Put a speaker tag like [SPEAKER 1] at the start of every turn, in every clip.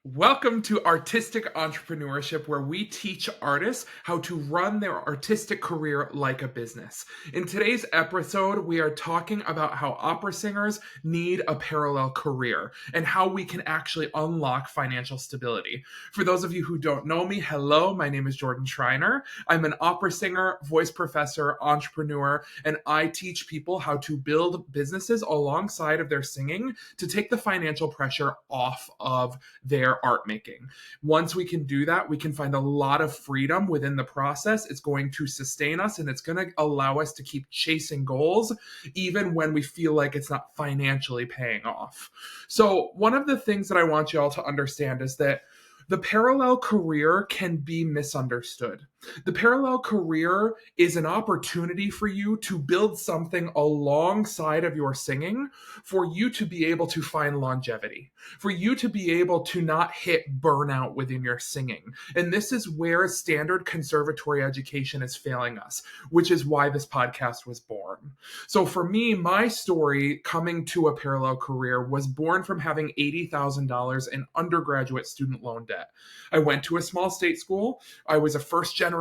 [SPEAKER 1] Welcome to Artistic Entrepreneurship, where we teach artists how to run their artistic career like a business. In today's episode, we are talking about how opera singers need a parallel career and how we can actually unlock financial stability. For those of you who don't know me, hello, my name is Jordan Schreiner. I'm an opera singer, voice professor, entrepreneur, and I teach people how to build businesses alongside of their singing to take the financial pressure off of their art making. Once we can do that, we can find a lot of freedom within the process. It's going to sustain us and it's going to allow us to keep chasing goals, even when we feel like it's not financially paying off. So, one of the things that I want you all to understand is that the parallel career can be misunderstood. The parallel career is an opportunity for you to build something alongside of your singing, for you to be able to find longevity, for you to be able to not hit burnout within your singing. And this is where standard conservatory education is failing us, which is why this podcast was born. So for me, my story coming to a parallel career was born from having $80,000 in undergraduate student loan debt. I went to a small state school. I was a first generation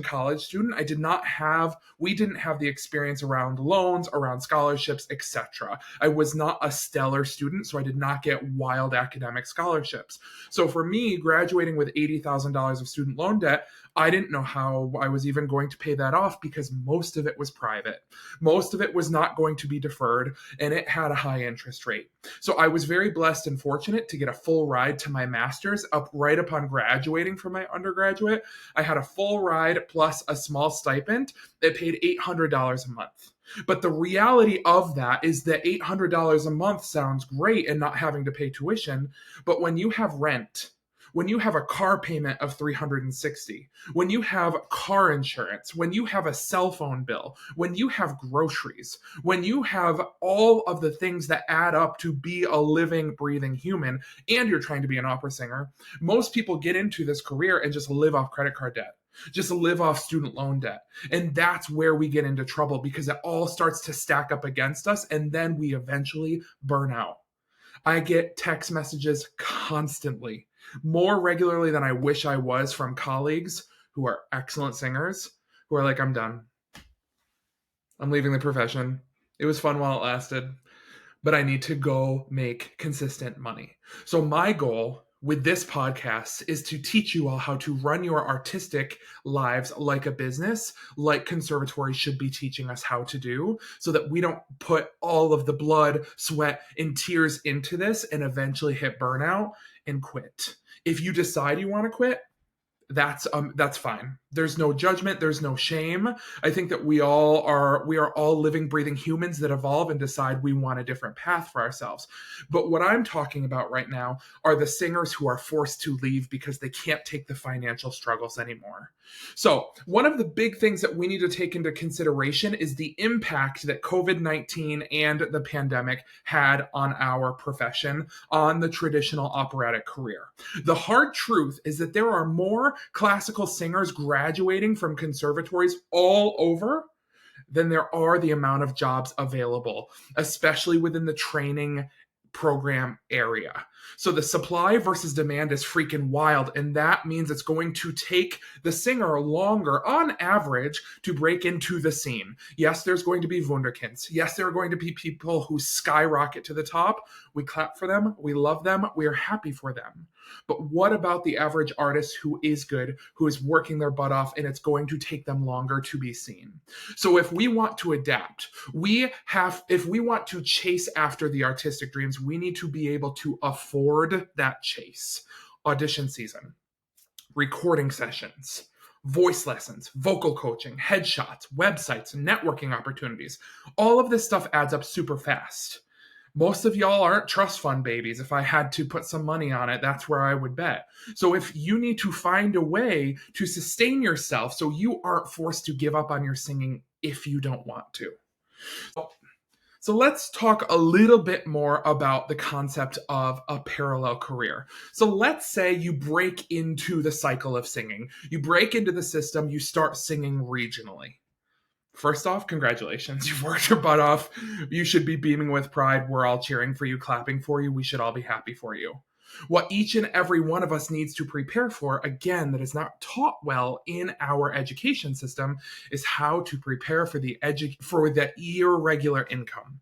[SPEAKER 1] college student. We didn't have the experience around loans, around scholarships, etc. I was not a stellar student, so I did not get wild academic scholarships. So for me, graduating with $80,000 of student loan debt, I didn't know how I was even going to pay that off because most of it was private. Most of it was not going to be deferred, and it had a high interest rate. So I was very blessed and fortunate to get a full ride to my master's up right upon graduating from my undergraduate. I had a full ride plus a small stipend that paid $800 a month. But the reality of that is that $800 a month sounds great and not having to pay tuition. But when you have rent, when you have a car payment of $360, when you have car insurance, when you have a cell phone bill, when you have groceries, when you have all of the things that add up to be a living, breathing human, and you're trying to be an opera singer, most people get into this career and just live off credit card debt. Just live off student loan debt. And that's where we get into trouble because it all starts to stack up against us and then we eventually burn out. I get text messages constantly, more regularly than I wish I was, from colleagues who are excellent singers who are like, I'm done. I'm leaving the profession. It was fun while it lasted, but I need to go make consistent money. So my goal with this podcast is to teach you all how to run your artistic lives like a business, like conservatory should be teaching us how to do, so that we don't put all of the blood, sweat, and tears into this and eventually hit burnout and quit. If you decide you want to quit, that's fine. There's no judgment, there's no shame. I think that we are all living, breathing humans that evolve and decide we want a different path for ourselves. But what I'm talking about right now are the singers who are forced to leave because they can't take the financial struggles anymore. So one of the big things that we need to take into consideration is the impact that COVID-19 and the pandemic had on our profession, on the traditional operatic career. The hard truth is that there are more classical singers graduating from conservatories all over than there are the amount of jobs available, especially within the training program area. So the supply versus demand is freaking wild, and that means it's going to take the singer longer on average to break into the scene. Yes, there's going to be wunderkinds. Yes, there are going to be people who skyrocket to the top. We clap for them. We love them. We are happy for them. But what about the average artist who is good, who is working their butt off, and it's going to take them longer to be seen? So if we want to adapt, if we want to chase after the artistic dreams, we need to be able to afford that chase. Audition season, recording sessions, voice lessons, vocal coaching, headshots, websites, networking opportunities. All of this stuff adds up super fast. Most of y'all aren't trust fund babies. If I had to put some money on it, that's where I would bet. So if you need to find a way to sustain yourself so you aren't forced to give up on your singing if you don't want to. So let's talk a little bit more about the concept of a parallel career. So let's say you break into the cycle of singing. You break into the system, you start singing regionally. First off, congratulations. You've worked your butt off. You should be beaming with pride. We're all cheering for you, clapping for you. We should all be happy for you. What each and every one of us needs to prepare for, again, that is not taught well in our education system, is how to prepare for the irregular income.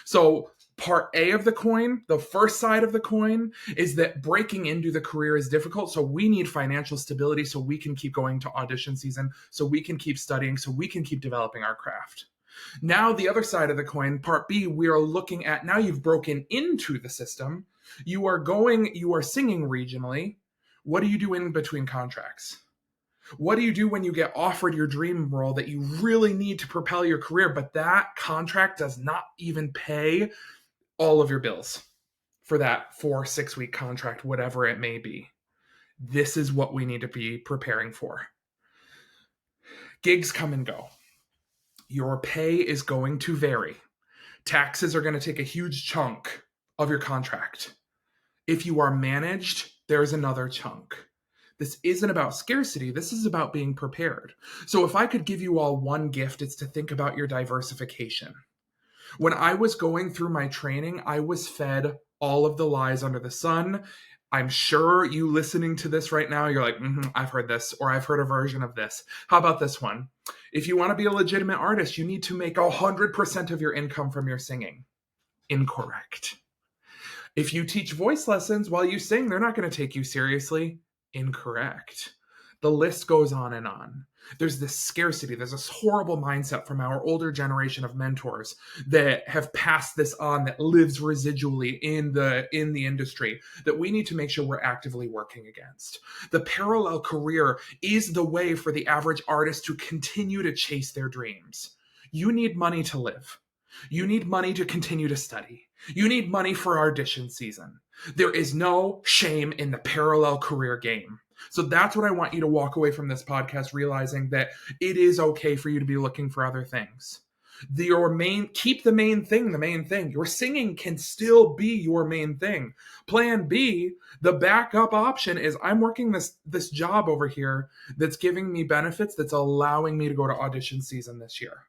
[SPEAKER 1] So part A of the coin, the first side of the coin, is that breaking into the career is difficult. So we need financial stability so we can keep going to audition season, so we can keep studying, so we can keep developing our craft. Now, the other side of the coin, part B, we are looking at now you've broken into the system. You are singing regionally. What do you do in between contracts? What do you do when you get offered your dream role that you really need to propel your career, but that contract does not even pay all of your bills for that 4-6 week contract, whatever it may be? This is what we need to be preparing for. Gigs come and go. Your pay is going to vary. Taxes are going to take a huge chunk of your contract. If you are managed, there's another chunk. This isn't about scarcity. This is about being prepared. So if I could give you all one gift, it's to think about your diversification. When I was going through my training, I was fed all of the lies under the sun. I'm sure you listening to this right now, you're like, I've heard this, or I've heard a version of this. How about this one? If you want to be a legitimate artist, you need to make 100% of your income from your singing. Incorrect. If you teach voice lessons while you sing, they're not going to take you seriously. Incorrect. The list goes on and on. There's this scarcity. There's this horrible mindset from our older generation of mentors that have passed this on, that lives residually in the industry, that we need to make sure we're actively working against. The parallel career is the way for the average artist to continue to chase their dreams. You need money to live. You need money to continue to study. You need money for audition season. There is no shame in the parallel career game. So that's what I want you to walk away from this podcast, realizing that it is okay for you to be looking for other things. Keep the main thing the main thing. Your singing can still be your main thing. Plan B, the backup option, is I'm working this job over here that's giving me benefits, that's allowing me to go to audition season this year.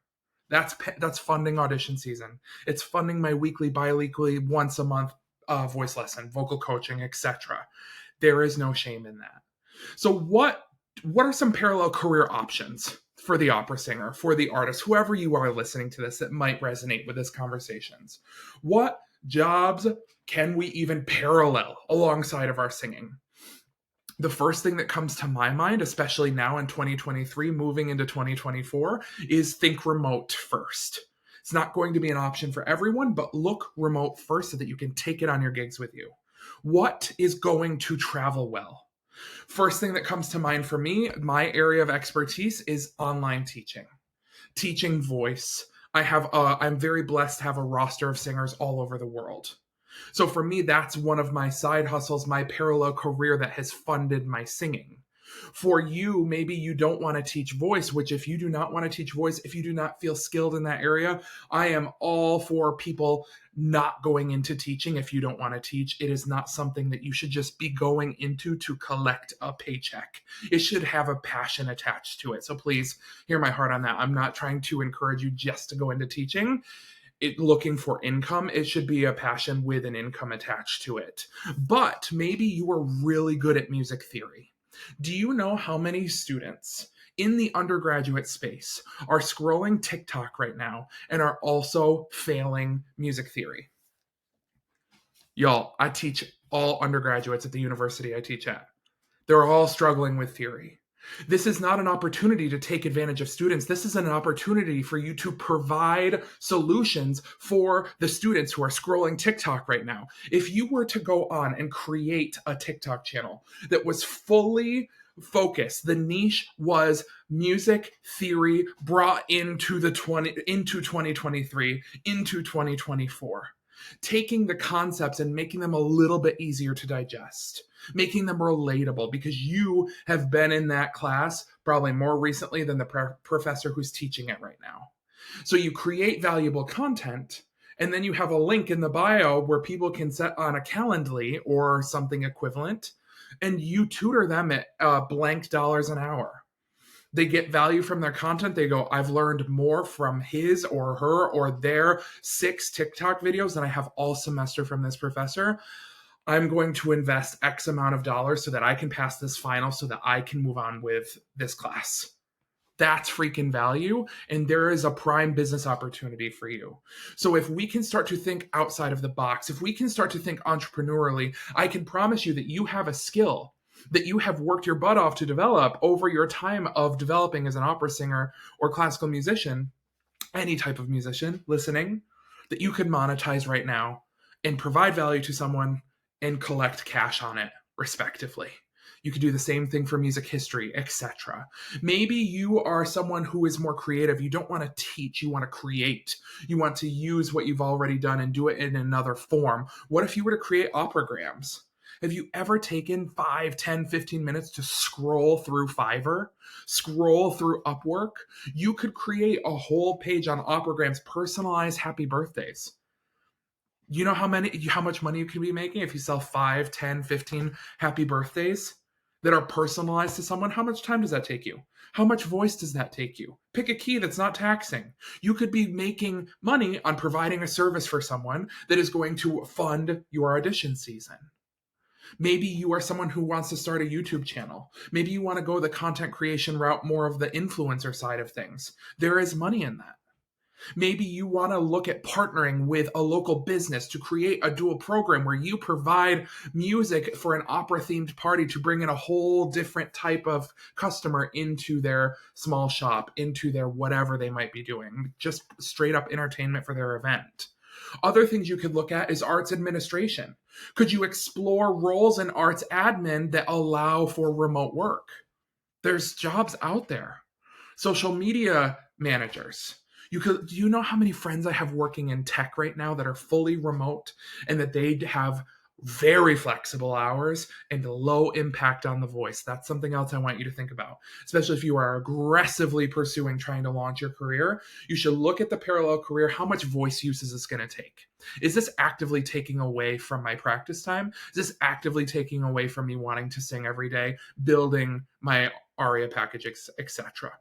[SPEAKER 1] That's funding audition season. It's funding my weekly, bi-weekly, once a month voice lesson, vocal coaching, etc. There is no shame in that. So what are some parallel career options for the opera singer, for the artist, whoever you are listening to this that might resonate with this conversations? What jobs can we even parallel alongside of our singing? The first thing that comes to my mind, especially now in 2023, moving into 2024, is think remote first. It's not going to be an option for everyone, but look remote first so that you can take it on your gigs with you. What is going to travel well? First thing that comes to mind for me, my area of expertise is online teaching voice. I'm very blessed to have a roster of singers all over the world. So for me, that's one of my side hustles, my parallel career that has funded my singing. For you, maybe you don't want to teach voice, which if you do not want to teach voice, if you do not feel skilled in that area, I am all for people not going into teaching if you don't want to teach. It is not something that you should just be going into to collect a paycheck. It should have a passion attached to it. So please hear my heart on that. I'm not trying to encourage you just to go into teaching. Looking for income, it should be a passion with an income attached to it. But maybe you are really good at music theory. Do you know how many students in the undergraduate space are scrolling TikTok right now and are also failing music theory? Y'all, I teach all undergraduates at the university I teach at. They're all struggling with theory. This is not an opportunity to take advantage of students. This is an opportunity for you to provide solutions for the students who are scrolling TikTok right now. If you were to go on and create a TikTok channel that was fully focused, the niche was music theory brought into 2023, into 2024. Taking the concepts and making them a little bit easier to digest, making them relatable, because you have been in that class probably more recently than the professor who's teaching it right now. So you create valuable content, and then you have a link in the bio where people can set on a Calendly or something equivalent, and you tutor them at blank dollars an hour. They get value from their content. They go, I've learned more from his or her or their 6 TikTok videos than I have all semester from this professor. I'm going to invest X amount of dollars so that I can pass this final so that I can move on with this class. That's freaking value. And there is a prime business opportunity for you. So if we can start to think outside of the box, if we can start to think entrepreneurially, I can promise you that you have a skill that you have worked your butt off to develop over your time of developing as an opera singer or classical musician, any type of musician listening, that you could monetize right now and provide value to someone and collect cash on it, respectively. You could do the same thing for music history, etc. Maybe you are someone who is more creative. You don't want to teach, you want to create. You want to use what you've already done and do it in another form. What if you were to create operagrams? Have you ever taken 5, 10, 15 minutes to scroll through Fiverr, scroll through Upwork? You could create a whole page on operagrams, personalized happy birthdays. You know how much money you could be making if you sell 5, 10, 15 happy birthdays that are personalized to someone? How much time does that take you? How much voice does that take you? Pick a key that's not taxing. You could be making money on providing a service for someone that is going to fund your audition season. Maybe you are someone who wants to start a YouTube channel. Maybe you want to go the content creation route, more of the influencer side of things. There is money in that. Maybe you want to look at partnering with a local business to create a dual program where you provide music for an opera-themed party to bring in a whole different type of customer into their small shop, into their whatever they might be doing, just straight up entertainment for their event. Other things you could look at is arts administration. Could you explore roles in arts admin that allow for remote work? There's jobs out there. Social media managers. Do you know how many friends I have working in tech right now that are fully remote and that they have very flexible hours and low impact on the voice? That's something else I want you to think about, especially if you are aggressively pursuing trying to launch your career. You should look at the parallel career. How much voice use is this going to take? Is this actively taking away from my practice time? Is this actively taking away from me wanting to sing every day, building my aria package, etc.?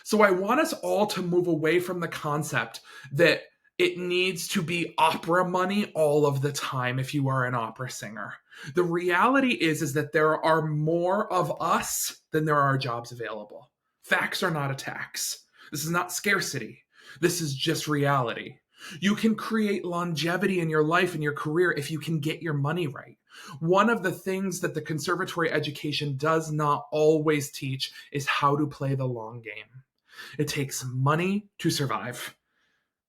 [SPEAKER 1] So I want us all to move away from the concept that it needs to be opera money all of the time if you are an opera singer. The reality is that there are more of us than there are jobs available. Facts are not a tax. This is not scarcity. This is just reality. You can create longevity in your life and your career if you can get your money right. One of the things that the conservatory education does not always teach is how to play the long game. It takes money to survive.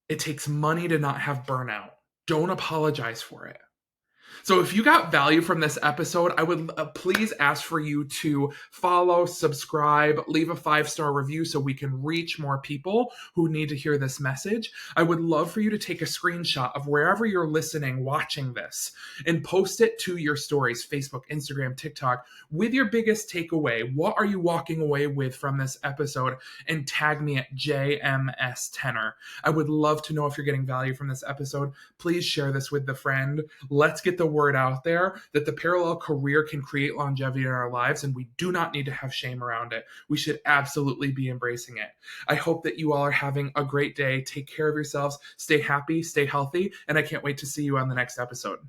[SPEAKER 1] It takes money to not have burnout. Don't apologize for it. So if you got value from this episode, I would please ask for you to follow, subscribe, leave a 5-star review so we can reach more people who need to hear this message. I would love for you to take a screenshot of wherever you're listening, watching this, and post it to your stories, Facebook, Instagram, TikTok, with your biggest takeaway. What are you walking away with from this episode? And tag me at JMS Tenor. I would love to know if you're getting value from this episode. Please share this with a friend. Let's get the word out there that the parallel career can create longevity in our lives, and we do not need to have shame around it. We should absolutely be embracing it. I hope that you all are having a great day. Take care of yourselves. Stay happy, stay healthy, and I can't wait to see you on the next episode.